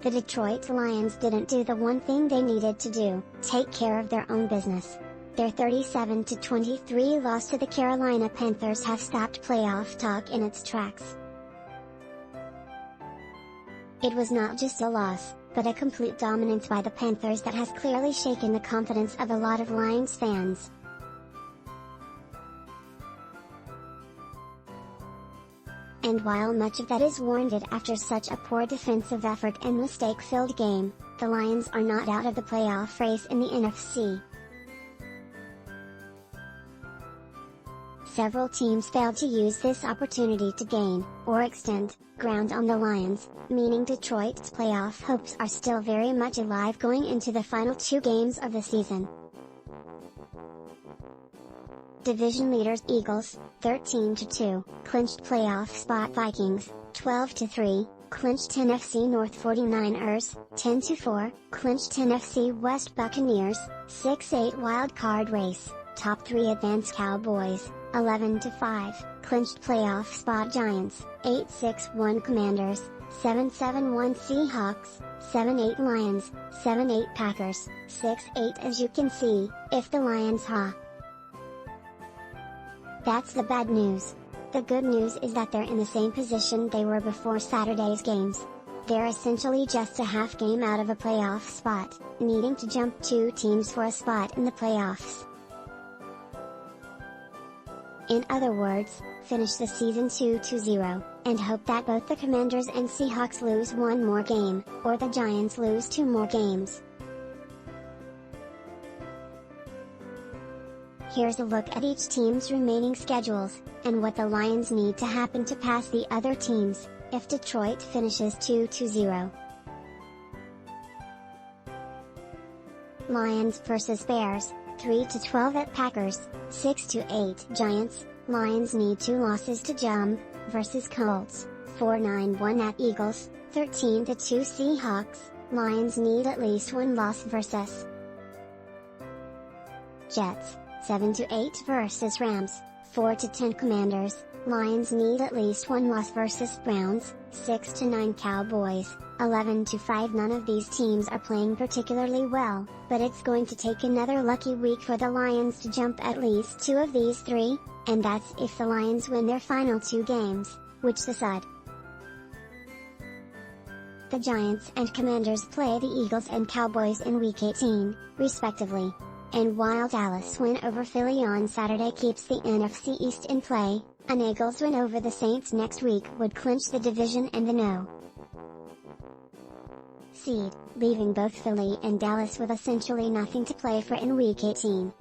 the Detroit Lions didn't do the one thing they needed to do: take care of their own business. Their 37-23 loss to the Carolina Panthers has stopped playoff talk in its tracks. It was not just a loss, but a complete dominance by the Panthers that has clearly shaken the confidence of a lot of Lions fans. And while much of that is warranted after such a poor defensive effort and mistake-filled game, the Lions are not out of the playoff race in the NFC. Several teams failed to use this opportunity to gain, or extend, ground on the Lions, meaning Detroit's playoff hopes are still very much alive going into the final 2 games of the season. Division leaders Eagles, 13-2, clinched playoff spot Vikings, 12-3, clinched NFC North49ers, 10-4, clinched NFC WestBuccaneers, 6-8 wildcard race, top 3 advanced Cowboys, 11-5, clinched playoff spotGiants, 8-6-1 Commanders, 7-7-1 Seahawks, 7-8 Lions, 7-8 Packers, 6-8. As you can see, if the Lions That's the bad news. The good news is that they're in the same position they were before Saturday's games. They're essentially just a half game out of a playoff spot, needing to jump 2 teams for a spot in the playoffs. In other words, finish the season 2-0, and hope that both the Commanders and Seahawks lose 1 more game, or the Giants lose 2 more games. Here's a look at each team's remaining schedules, and what the Lions need to happen to pass the other teams, if Detroit finishes 2-0. Lions vs Bears, 3-12 at Packers, 6-8 Giants. Lions need 2 losses to jump, vs Colts, 4-9-1 at Eagles, 13-2 Seahawks. Lions need at least 1 loss vs Jets, 7-8 vs Rams, 4-10 Commanders. Lions need at least 1 loss vs Browns, 6-9 Cowboys, 11-5. None of these teams are playing particularly well, but it's going to take another lucky week for the Lions to jump at least 2 of these 3, and that's if the Lions win their final 2 games, which decide. The Giants and Commanders play the Eagles and Cowboys in Week 18, respectively. And while Dallas' win over Philly on Saturday keeps the NFC East in play, an Eagles win over the Saints next week would clinch the division and the no. seed, leaving both Philly and Dallas with essentially nothing to play for in Week 18.